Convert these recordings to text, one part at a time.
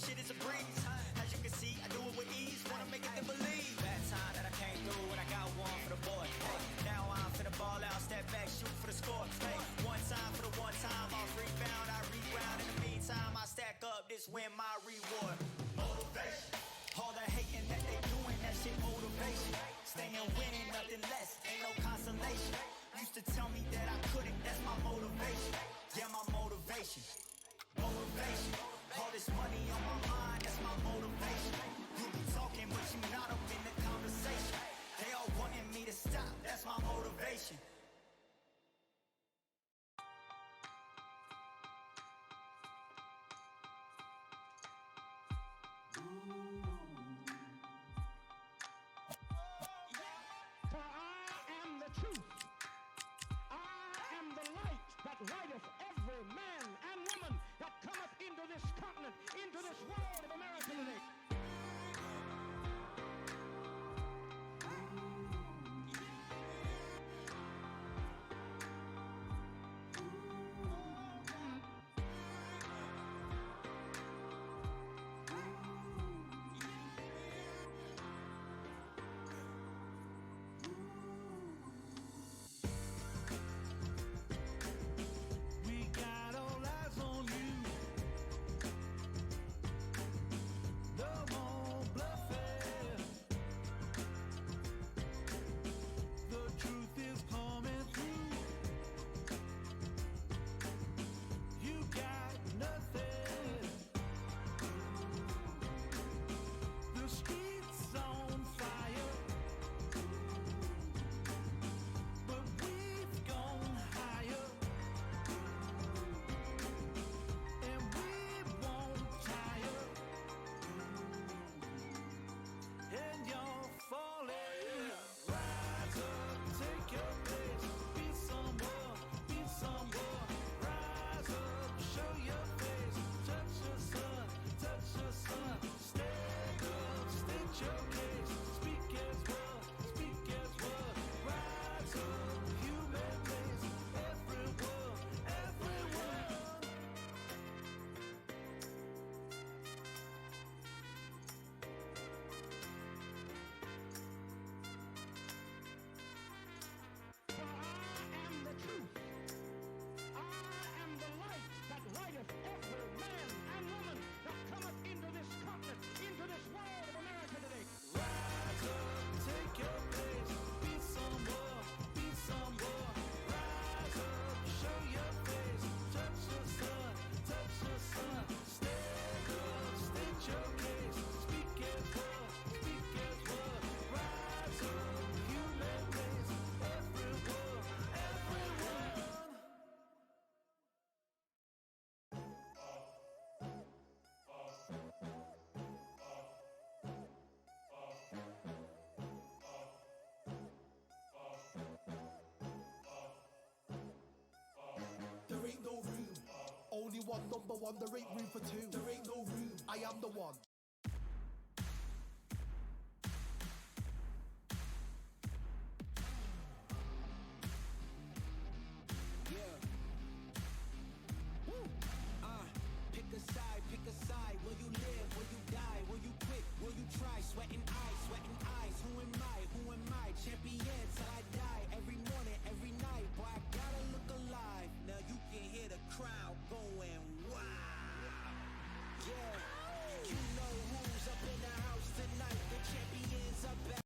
shit is a breeze. As you can see, I do it with ease. Wanna make it then believe. Bad time that I came through and I got one for the boy. Hey, now I'm finna ball out, step back, shoot for the score. Hey, one time for the one time, I'll rebound, I reground. In the meantime, I stack up, this win my reward. Motivation. All the hating that they doing, that shit motivation. Staying winning, nothing less, ain't no consolation. Used to tell me that I couldn't, that's my motivation. Yeah, my motivation. Motivation. All this money on my mind, that's my motivation. You be talking, but you not up in the conversation. They all wanting me to stop, that's my motivation. For I am the truth. I am the light that lighteth every man and woman that cometh into this continent, into this world of America today. We got all eyes on you. No more bluffing. The truth is coming through. You got nothing. The streets on fire, but we've gone higher. And we won't tire. And you're falling. Rise up, take your place. Be someone, be someone. Rise up, show your face. Touch your sun, touch your sun. Stand up, state your case. Speak as one, speak as one. Rise up, human race. Everyone, everyone. For I am the truth. I am the light that lighteth every man and woman that cometh into this continent, into this world of America today. Rise up, take your place. Be someone, be someone. Rise up, show your face. Touch your sun, touch your sun. Stand up, state your case. Speak as one, speak as one. Rise up, human race. Everyone, everyone. There ain't no room. Only one number one, there ain't room for two. There ain't no room. I am the one. Pick a side. Will you live? Will you die? Will you quit? Will you try? Sweating eyes, sweating eyes. Who am I? Who am I? Champion till I die. Every morning, every night. Boy, I gotta look alive. Now you can hear the crowd going wow. Yeah, you know who's up in the house tonight. The champions are back.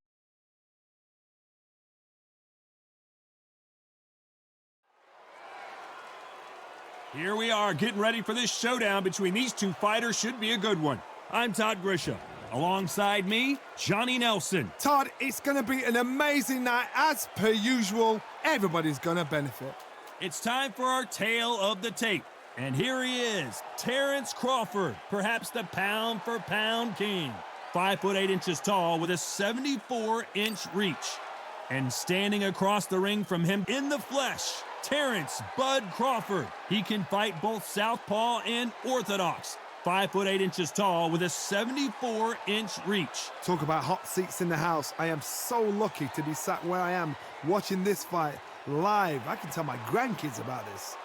Here we are, getting ready for this showdown between these two fighters. Should be a good one. I'm Todd Grisham. Alongside me, Johnny Nelson. Todd, it's going to be an amazing night. As per usual, everybody's going to benefit. It's time for our tale of the tape. And here he is, Terrence Crawford, perhaps the pound-for-pound king. 5'8" tall with a 74-inch reach. And standing across the ring from him in the flesh, Terrence Bud Crawford. He can fight both southpaw and orthodox. 5'8" tall with a 74-inch reach. Talk about hot seats in the house. I am so lucky to be sat where I am watching this fight live. I can tell my grandkids about this.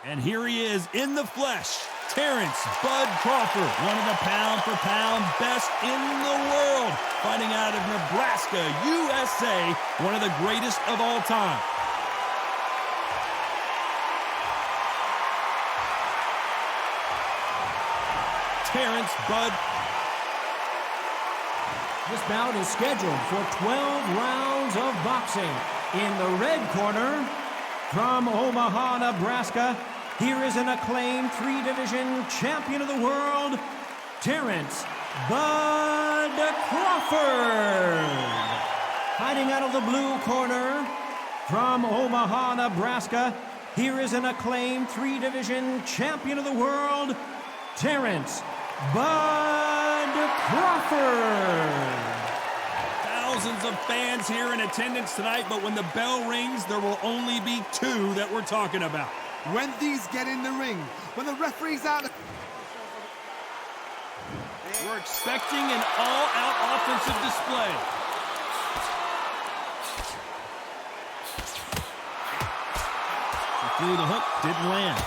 And here he is in the flesh, Terrence Bud Crawford, one of the pound-for-pound best in the world, fighting out of Nebraska, USA, one of the greatest of all time. Terrence Bud. This bout is scheduled for 12 rounds of boxing. In the red corner, from Omaha, Nebraska, here is an acclaimed three-division champion of the world, Terrence Bud Crawford. Fighting out of the blue corner, from Omaha, Nebraska, here is an acclaimed three-division champion of the world, Terrence Bud Crawford. Thousands of fans here in attendance tonight, but when the bell rings, there will only be two that we're talking about. When these get in the ring, when the referee's out... We're expecting an all-out offensive display. He threw the hook, didn't land.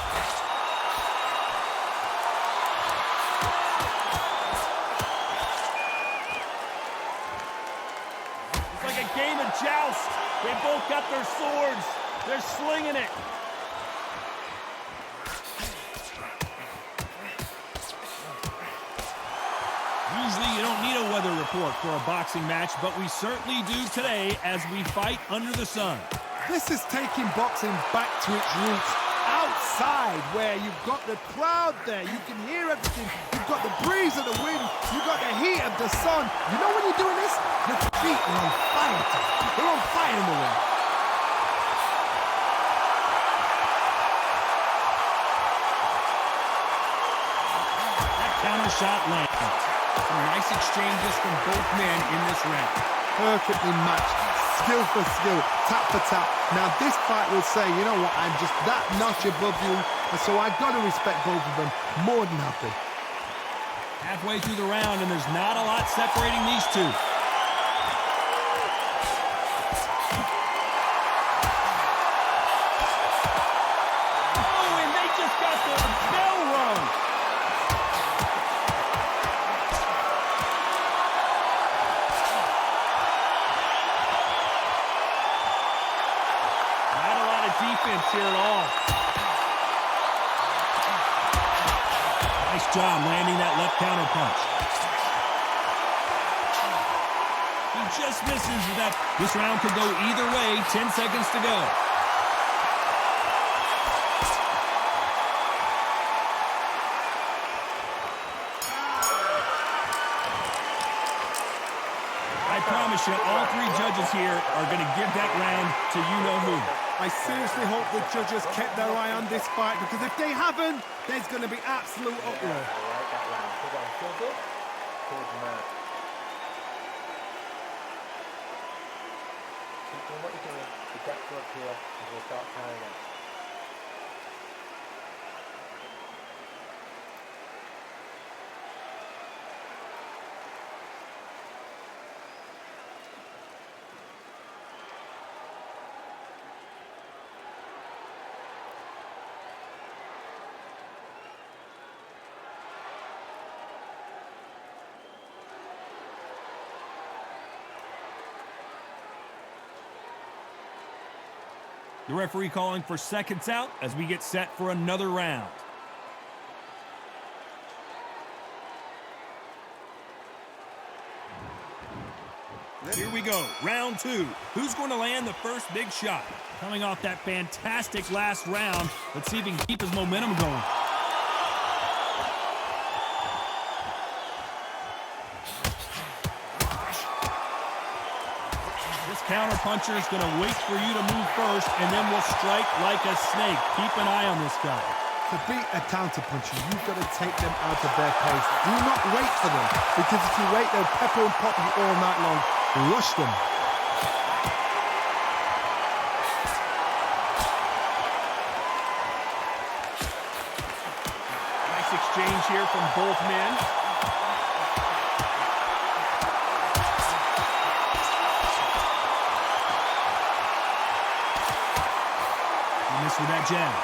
Joust. They both got their swords. They're slinging it. Usually you don't need a weather report for a boxing match, but we certainly do today as we fight under the sun. This is taking boxing back to its roots. Outside, where you've got the crowd there, you can hear everything. You've got the breeze of the wind, you've got the heat of the sun. You know when you're doing this? Your feet are on fire. They're on fire in the ring. That counter shot lands. Some nice exchanges from both men in this round. Perfectly matched. Skill for skill, tap for tap. Now this fight will say, you know what, I'm just that notch above you, and so I've got to respect both of them more than happy. Halfway through the round, and there's not a lot separating these two. Oh, and they just got the bell rung. Defense here at all. Nice job landing that left counter punch. He just misses that. This round could go either way. 10 seconds to go. I promise you, all three judges here are going to give that round to you-know-who. I seriously hope the judges kept their eye on this fight, because if they haven't, there's going to be absolute uproar. Keep doing what you're doing. The depth up here, and we'll start carrying it. The referee calling for seconds out as we get set for another round. Here we go, round two. Who's going to land the first big shot? Coming off that fantastic last round, let's see if he can keep his momentum going. Counter puncher is going to wait for you to move first, and then will strike like a snake. Keep an eye on this guy. To beat a counter puncher, you've got to take them out of their pace. Do not wait for them, because if you wait, they'll pepper and pop you all night long. Rush them. Nice exchange here from both men. With that jab.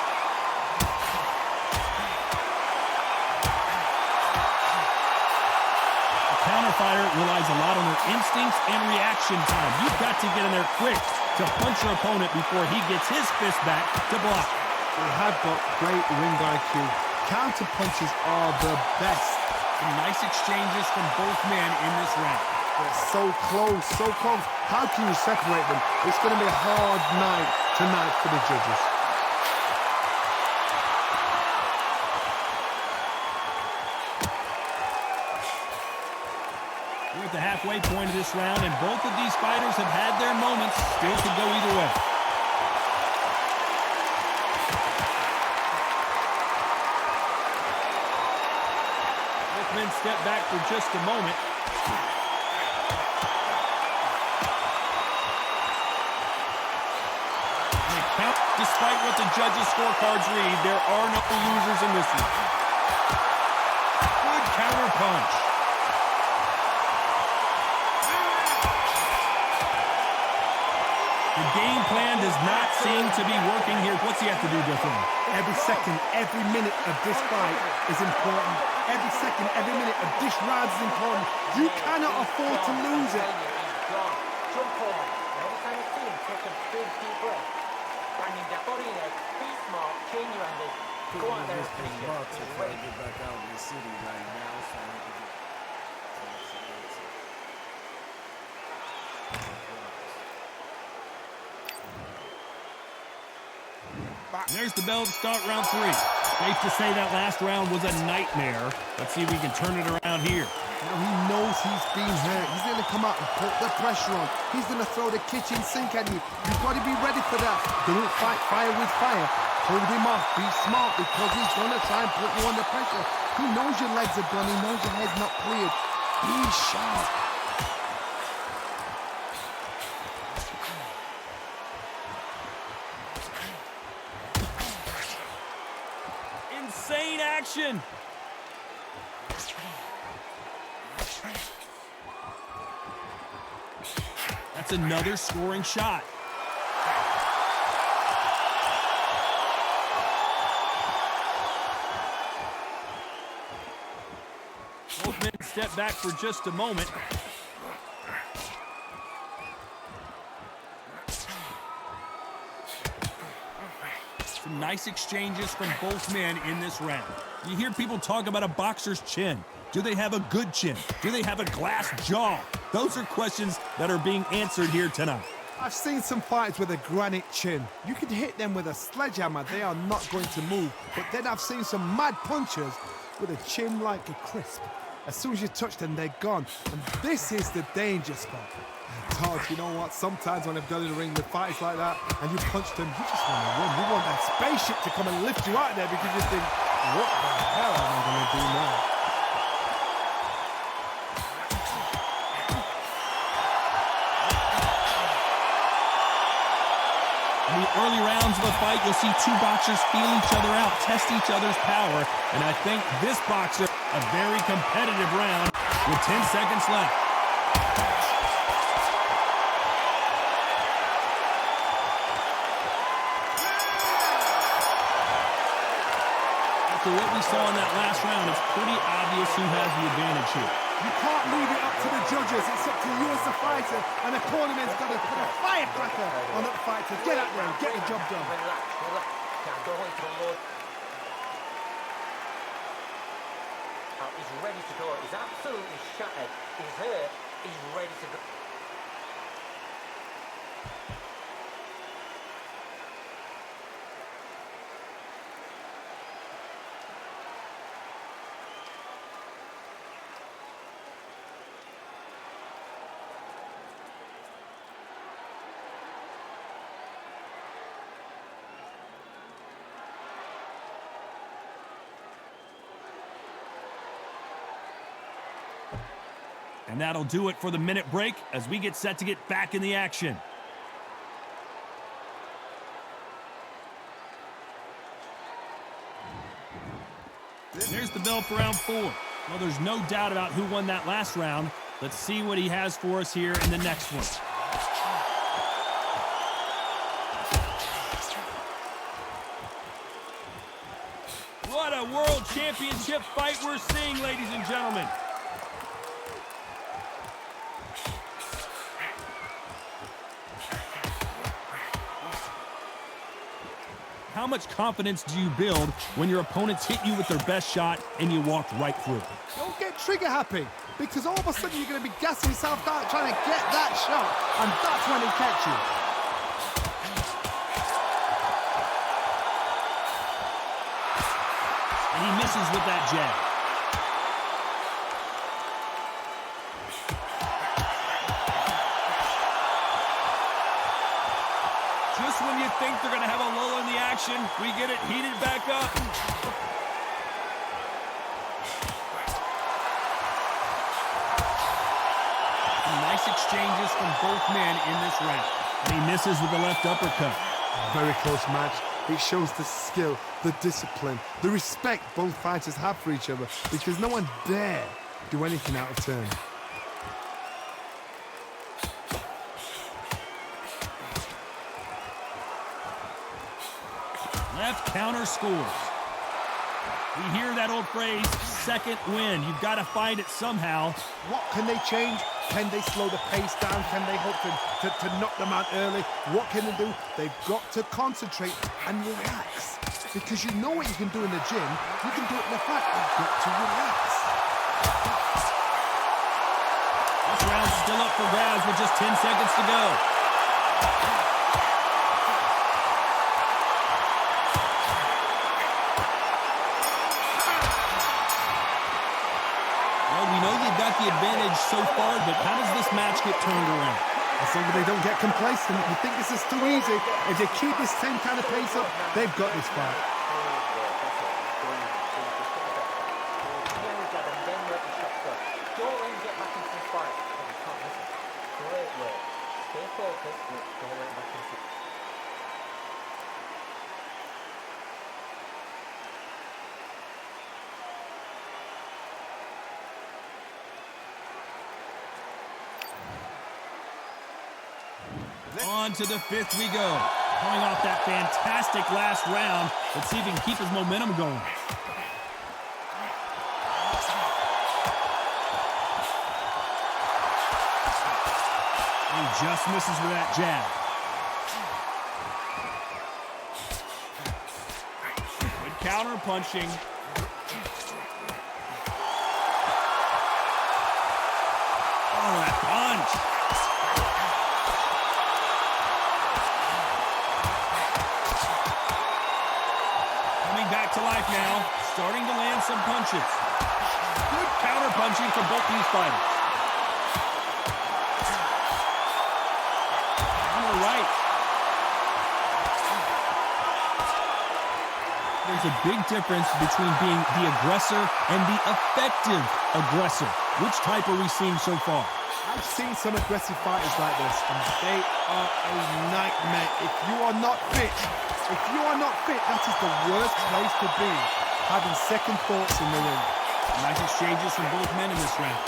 fighter relies a lot on their instincts and reaction time. You've got to get in there quick to punch your opponent before he gets his fist back to block. They have got great ring IQ. Counter punches are the best. Some nice exchanges from both men in this round. They're so close, so close. How can you separate them? It's going to be a hard night tonight for the judges. We're at the halfway point of this round, and both of these fighters have had their moments. Still could go either way. Both men step back for just a moment. And count, despite what the judges' scorecards read, there are no losers in this one. Good counter punch. The game plan does not seem to be working here. What's he have to do differently? Every second, every minute of this fight is important. Every second, every minute of this round is important. You cannot afford to lose it. Jump on. Every time you see him, take a big deep breath. Banging that body in there. Be smart. Change your angles. Go out there and finish it. He's ready. Get back out in the city right now. So I can There's the bell to start round 3. Safe to say that last round was a nightmare. Let's see if we can turn it around here. Now he knows he's been hurt. He's going to come out and put the pressure on. He's going to throw the kitchen sink at you. You've got to be ready for that. Don't fight fire with fire. Hold him off. Be smart because he's going to try and put you under pressure. He knows your legs are done. He knows your head's not cleared. Be sharp. Insane action. That's another scoring shot. Both men step back for just a moment. Some nice exchanges from both men in this round. You hear people talk about a boxer's chin. Do they have a good chin? Do they have a glass jaw? Those are questions that are being answered here tonight. I've seen some fighters with a granite chin. You can hit them with a sledgehammer, they are not going to move. But then I've seen some mad punchers with a chin like a crisp. As soon as you touch them, they're gone. And this is the danger spot. Todd, you know what? Sometimes when I've done in the ring with fighters like that, and you punch them, you just want to win. You want that spaceship to come and lift you out there because you think, what the hell am I going to do now? In the early rounds of a fight, you'll see two boxers feel each other out, test each other's power, and I think this boxer, a very competitive round with 10 seconds left. After what we saw in that last round, it's pretty obvious who has the advantage here. You can't leave it up to the judges. It's up to you as a fighter, and the cornerman's got to put a firecracker on that fighter. Get out there and get the job done. Relax, relax. Can't go into the load. He's ready to go. He's absolutely shattered. He's hurt. He's ready to go. And that'll do it for the minute break as we get set to get back in the action. There's the bell for round 4. Well, there's no doubt about who won that last round. Let's see what he has for us here in the next one. What a world championship fight we're seeing, ladies and gentlemen. How much confidence do you build when your opponents hit you with their best shot and you walk right through? Don't get trigger happy, because all of a sudden you're going to be gassing yourself out trying to get that shot, and that's when he catch you. And he misses with that jab. Just when you think they're going to have a lull in the action, we get it heated back up. Some nice exchanges from both men in this round. And he misses with the left uppercut. Very close match. It shows the skill, the discipline, the respect both fighters have for each other, because no one dare do anything out of turn. Left counter scores. We hear that old phrase, second wind. You've got to find it somehow. What can they change? Can they slow the pace down? Can they hope to knock them out early? What can they do? They've got to concentrate and relax. Because you know what you can do in the gym, you can do it in the fight. You've got to relax. This round's still up for grabs with just 10 seconds to go. We know you've got the advantage so far, but how does this match get turned around? As long as they don't get complacent, you think this is too easy. If they keep this same kind of pace up, they've got this fight. Don't let him get back into this fight. You can't miss it. Great work. Stay focused, but don't let him back into it. On to the fifth we go. Coming off that fantastic last round, let's see if he can keep his momentum going. He just misses with that jab. Good counter punching. Oh, that punch. Back to life now, starting to land some punches. Good counter punching from both these fighters. Counter right. There's a big difference between being the aggressor and the effective aggressor. Which type are we seeing so far? I've seen some aggressive fighters like this, and they are a nightmare. If you are not fit, that is the worst place to be, having second thoughts in the ring. Nice exchanges from both men in this round.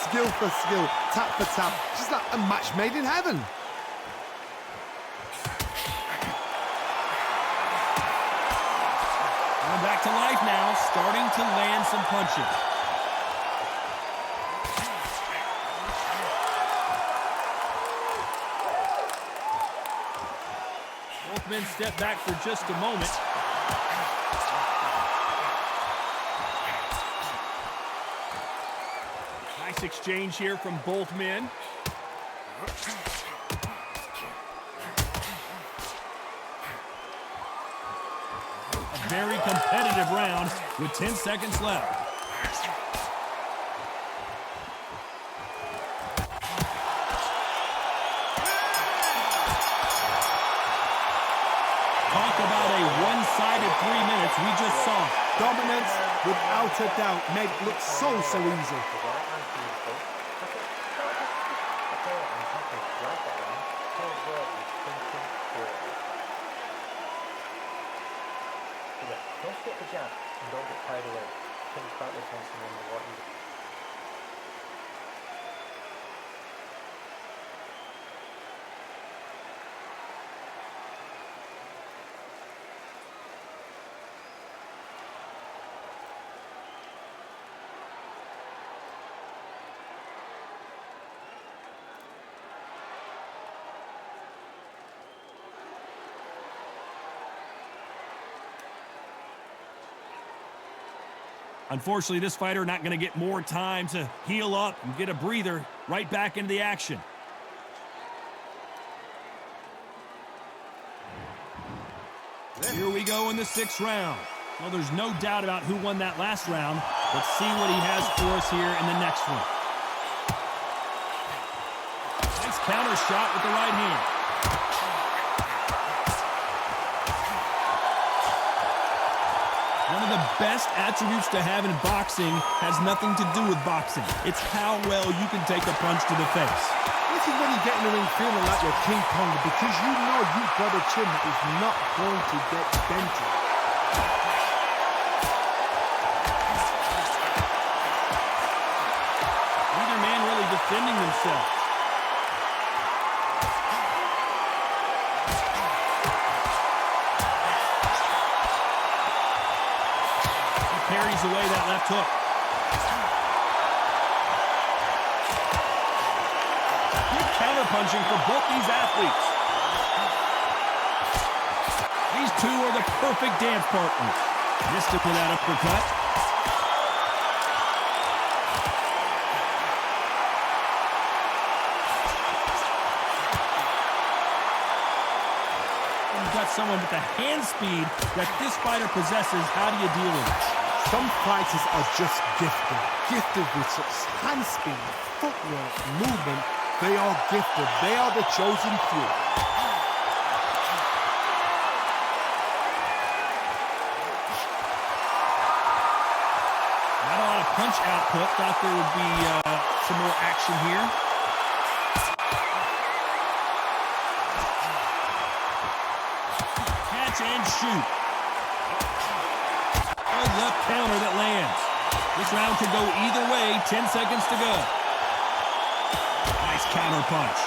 Skill for skill, tap for tap, just like a match made in heaven. Going back to life now, starting to land some punches. Both men step back for just a moment. Nice exchange here from both men. A very competitive round with 10 seconds left. Talk about a one-sided 3 minutes we just saw. Dominance, without a doubt, made it look so easy. Don't skip the jab and don't get carried away. Finish back this once and remember what you do. Unfortunately, this fighter not going to get more time to heal up and get a breather. Right back into the action. Here we go in the 6th round. Well, there's no doubt about who won that last round. Let's see what he has for us here in the next one. Nice counter shot with the right hand. One of the best attributes to have in boxing has nothing to do with boxing. It's how well you can take a punch to the face. This is when you get in the ring feeling like you're King Kong because you know you've got a chin that is not going to get dented. Neither man really defending themselves. He parries away that left hook. Counter-punching for both these athletes. These two are the perfect dance partners. Missed it with that uppercut. You've got someone with the hand speed that this fighter possesses. How do you deal with it? Some fighters are just gifted with such hand speed, footwork, movement. They are gifted. They are the chosen few. Not a lot of punch output. Thought there would be some more action here. Catch and shoot. Good left counter that lands. This round could go either way. 10 seconds to go. Nice counter punch.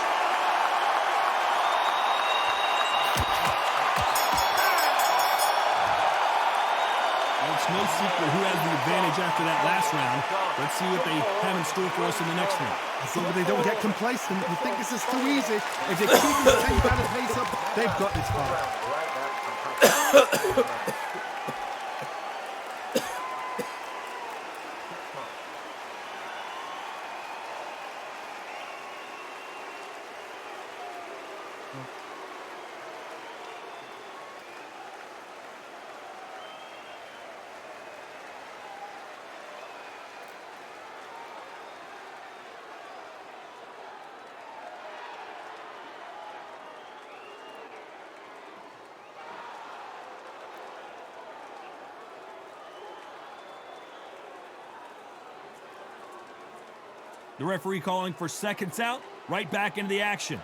Well, it's no secret who has the advantage after that last round. Let's see what they have in store for us in the next one. As long as they don't get complacent, you think this is too easy. If they keep this same kind of pace up, they've got this far. The referee calling for seconds out, right back into the action.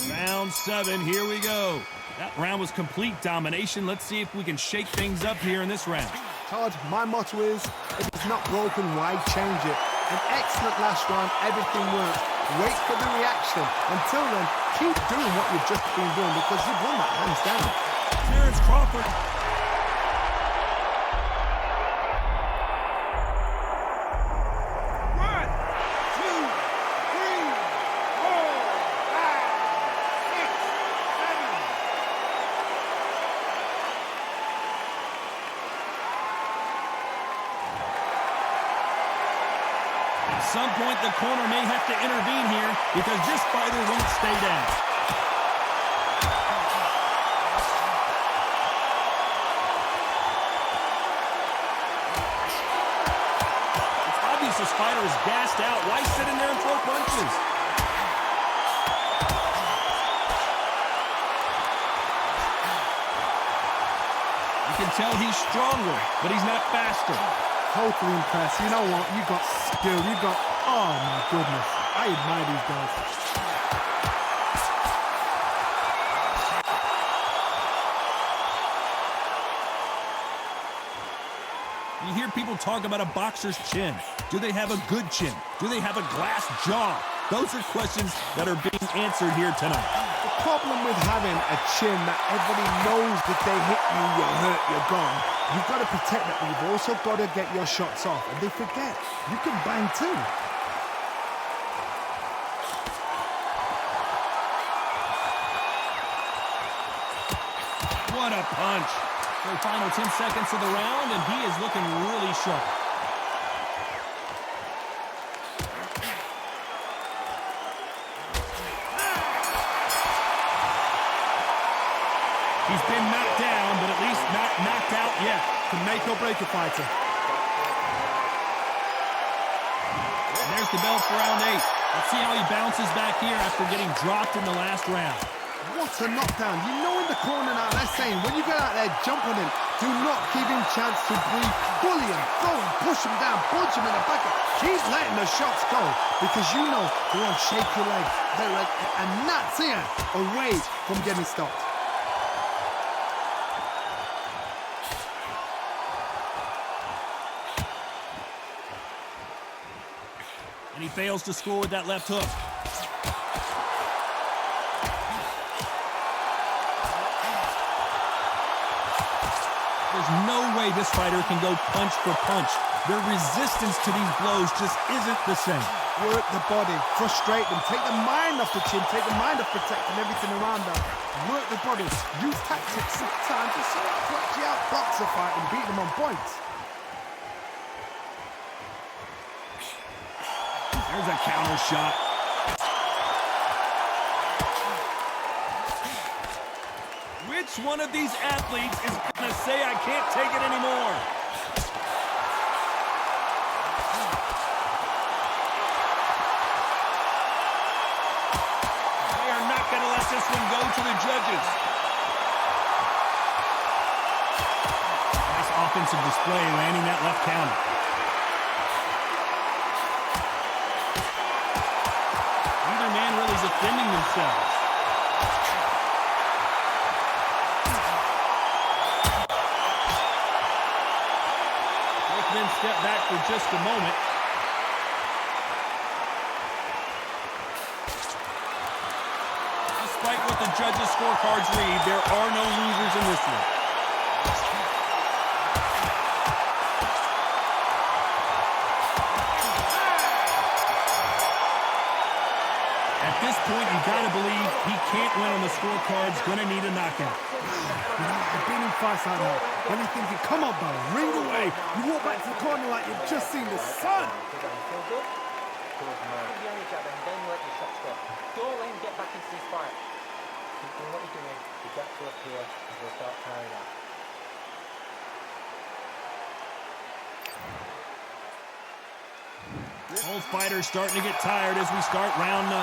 Round 7, here we go. That round was complete domination. Let's see if we can shake things up here in this round. Todd, my motto is, if it's not broken, why change it? An excellent last round, everything worked. Wait for the reaction. Until then, keep doing what you've just been doing because you've won that hands down. Terence Crawford. At some point, the corner may have to intervene here because this fighter won't stay down. It's obvious this fighter is gassed out. Why sit in there and throw punches? You can tell he's stronger, but he's not faster. Totally impressed. You know what? You got skill. You got... Oh, my goodness. I admire these guys. You hear people talk about a boxer's chin. Do they have a good chin? Do they have a glass jaw? Those are questions that are being answered here tonight. The problem with having a chin that everybody knows that they hit you, you're hurt, you're gone. You've got to protect that, but you've also got to get your shots off. And they forget, you can bang too. What a punch. The final 10 seconds of the round, and he is looking really sharp. He's been knocked down, but at least not knocked out yet. Can make or break a fighter. And there's the bell for round 8. Let's see how he bounces back here after getting dropped in the last round. What a knockdown. You know in the corner now, they're saying, when you get out there, jump on him. Do not give him chance to breathe. Bully him, throw him, push him down, punch him in the back. Keep letting the shots go because you know they're on shaky legs. And that's here away from getting stopped. And he fails to score with that left hook. There's no way this fighter can go punch for punch. Their resistance to these blows just isn't the same. Work the body, frustrate them, take the mind off the chin, take the mind off protecting everything around them. Work the body, use tactics sometimes to sort of actually outbox a fight and beat them on points. There's a counter shot. Which one of these athletes is going to say, I can't take it anymore? They are not going to let this one go to the judges. Nice offensive display, landing that left counter. Neither man really is defending themselves. Then step back for just a moment. Despite what the judges' scorecards read, there are no losers in this one. At this point, you gotta believe he can't win on the scorecards, gonna need a knockout. I've been in fights like that. When you're thinking, come on, bro, ring away. You walk back to the corner like you've just seen the sun. Feel good? Good, man. Keep behind each other and then let your shots go. Don't let him get back into this fight. Keep doing what you're doing. You get to up here and we'll start tiring out. Both fighters starting to get tired as we start round 9.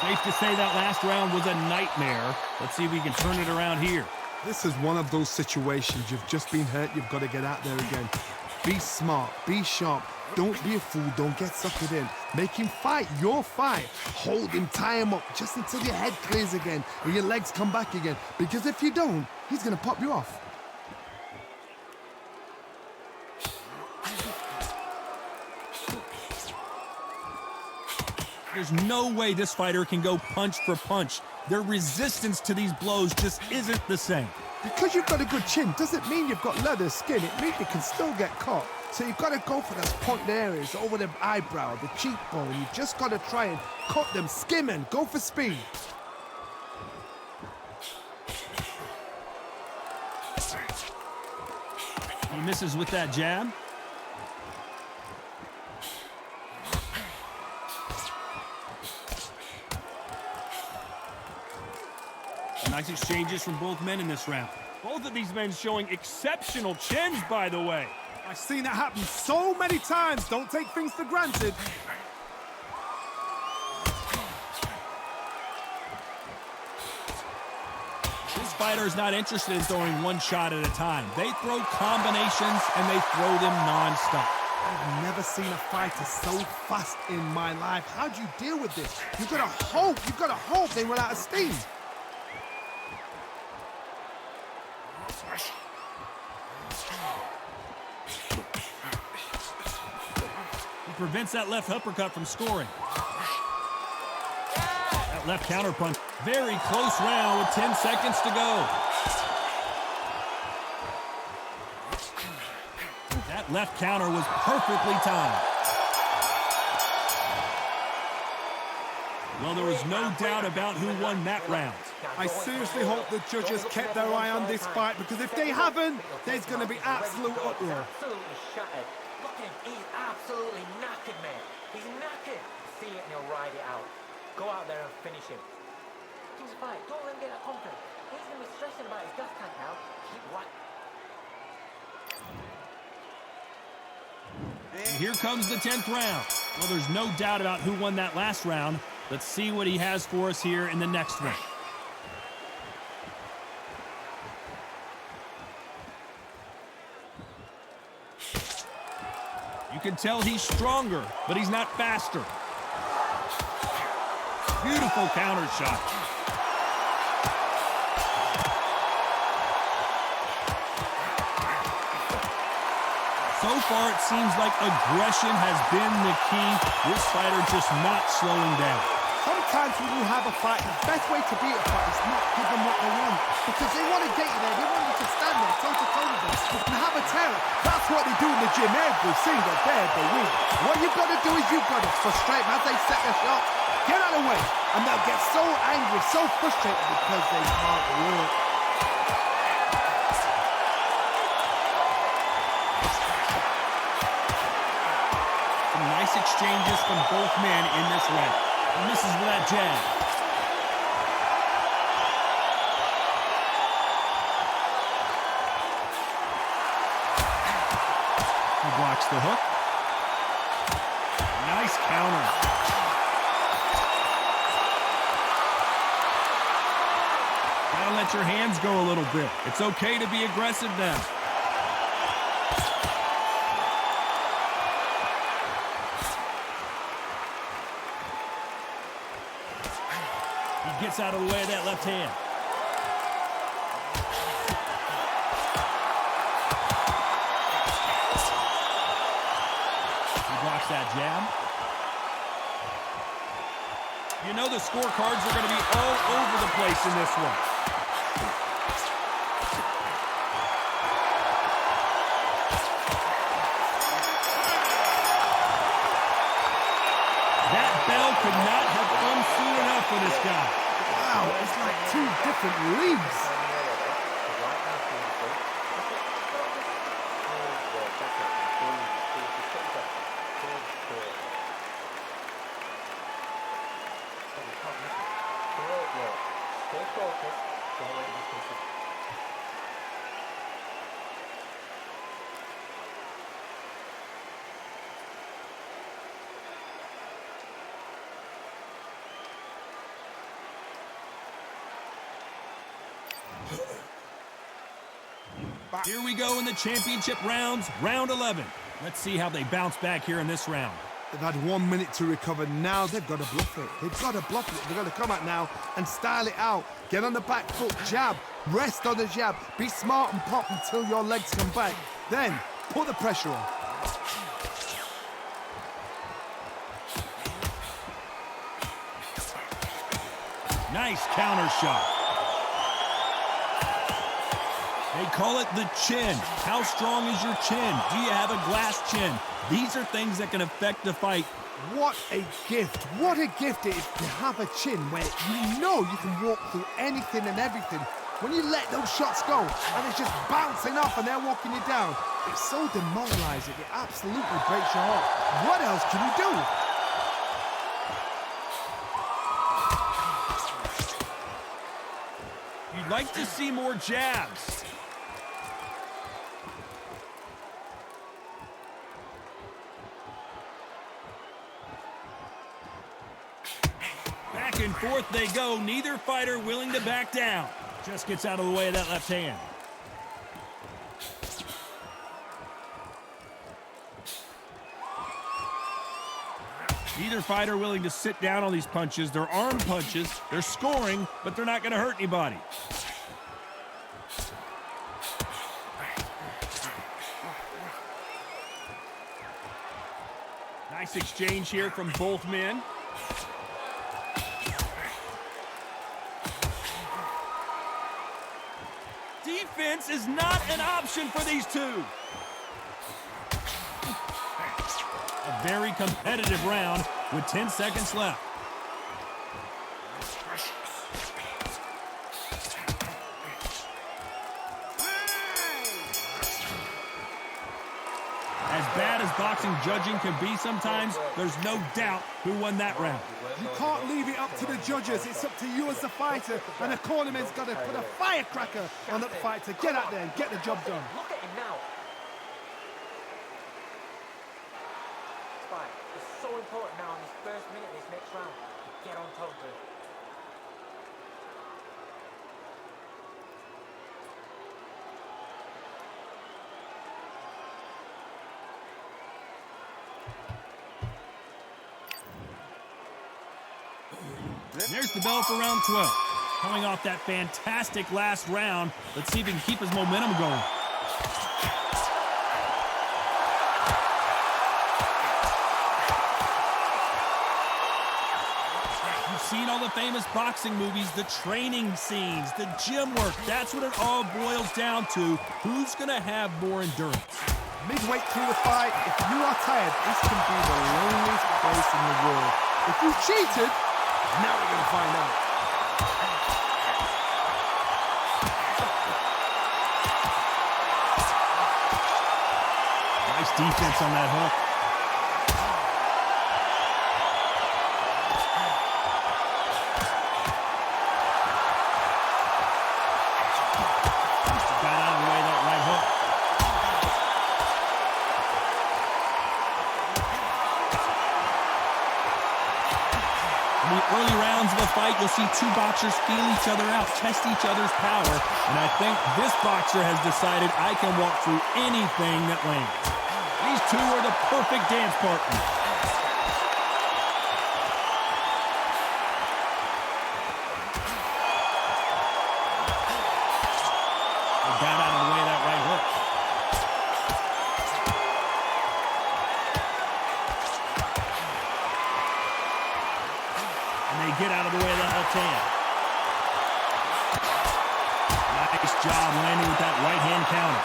Safe to say that last round was a nightmare. Let's see if we can turn it around here. This is one of those situations. You've just been hurt. You've got to get out there again. Be smart. Be sharp. Don't be a fool. Don't get suckered in. Make him fight your fight. Hold him. Tie him up just until your head clears again and your legs come back again. Because if you don't, he's going to pop you off. There's no way this fighter can go punch for punch. Their resistance to these blows just isn't the same. Because you've got a good chin doesn't mean you've got leather skin. It means you can still get caught. So you've got to go for those pointed areas over the eyebrow, the cheekbone. You've just got to try and cut them, skim and go for speed. He misses with that jab. Nice exchanges from both men in this round. Both of these men showing exceptional chins, by the way. I've seen it happen so many times. Don't take things for granted. This fighter is not interested in throwing one shot at a time. They throw combinations and they throw them non-stop. I've never seen a fighter so fast in my life. How do you deal with this? You've got to hope they run out of steam. He prevents that left uppercut from scoring. That left counter punch. Very close round with 10 seconds to go. That left counter was perfectly timed. Well, there was no doubt about who won that round. I seriously hope the judges kept their eye on this fight, because if they haven't, there's going to be absolute uproar. Absolutely shattered. Look at him, he's absolutely knackered, mate. He's knackered. See it and he'll ride it out. Go out there and finish him. Choose a fight. Don't let him get that confidence. He's going to be stressing about his gas tank now. Keep what? And here comes the 10th round. Well, there's no doubt about who won that last round. Let's see what he has for us here in the next one. You can tell he's stronger, but he's not faster. Beautiful counter shot. So far, it seems like aggression has been the key. This fighter just not slowing down. Sometimes when you have a fight, the best way to beat a fight is not give them what they want, because they want to get you there. They want you to stand there, toe-to-toe with them, and have a terror. That's what they do in the gym every single day of the week. What you've got to do is you've got to frustrate them as they set their shot. Get out of the way, and they'll get so angry, so frustrated because they can't work. Some nice exchanges from both men in this round. And misses with that jab. He blocks the hook. Nice counter. Gotta let your hands go a little bit. It's okay to be aggressive now. He gets out of the way of that left hand. He blocks that jab. You know the scorecards are going to be all over the place in this one. That bell could not have come soon enough for this guy. Wow, it's like two different leagues. Here we go in the championship rounds, round 11. Let's see how they bounce back here in this round. They've had 1 minute to recover. Now they've got to bluff it. They've got to bluff it. They've got to come out now and style it out. Get on the back foot, jab, rest on the jab. Be smart and pop until your legs come back. Then put the pressure on. Nice counter shot. They call it the chin. How strong is your chin? Do you have a glass chin? These are things that can affect the fight. What a gift. What a gift it is to have a chin where you know you can walk through anything and everything. When you let those shots go and it's just bouncing off and they're walking you down, it's so demoralizing. It absolutely breaks your heart. What else can you do? You'd like to see more jabs. Back and forth they go. Neither fighter willing to back down. Just gets out of the way of that left hand. Neither fighter willing to sit down on these punches. They're arm punches. They're scoring, but they're not going to hurt anybody. Nice exchange here from both men. Defense is not an option for these two. A very competitive round with 10 seconds left. boxing judging can be sometimes, there's no doubt who won that round. You can't leave it up to the judges. It's up to you as the fighter, and the cornerman's got to put a firecracker on that fight to get out there and get the job done. Look at him now. It's fine. It's so important now in this first minute of this next round to get on top of it. There's the bell for round 12. Coming off that fantastic last round, let's see if he can keep his momentum going. You've seen all the famous boxing movies, the training scenes, the gym work. That's what it all boils down to. Who's going to have more endurance? Midway through the fight, if you are tired, this can be the loneliest place in the world. If you cheated, now we're going to find out. Nice defense on that hook. Got out of the way that right hook. In the early rounds of a fight, you'll see two boxers feel each other out, test each other's power, and I think this boxer has decided I can walk through anything that lands. These two are the perfect dance partners. They got out of the way of that right hook. And they get out of the way of that left hand. Nice job landing with that right hand counter.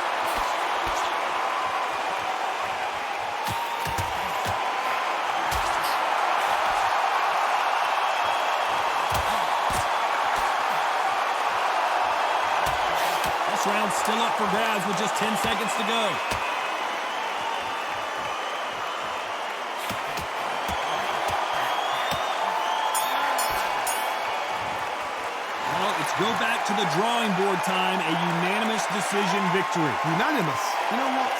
This round's still up for grabs with just 10 seconds to go. Well, it's go back to the drawing board time, a unanimous decision victory. Unanimous. You know what?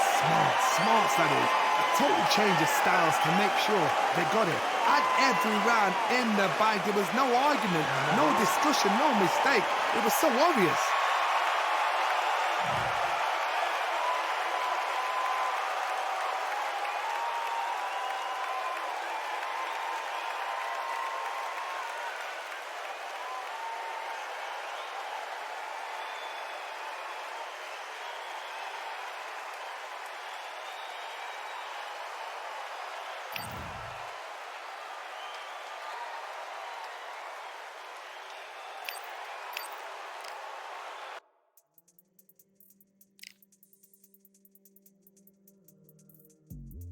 Smart, that is. A total change of styles to make sure they got it. At every round in the bag, there was no argument, no discussion, no mistake. It was so obvious.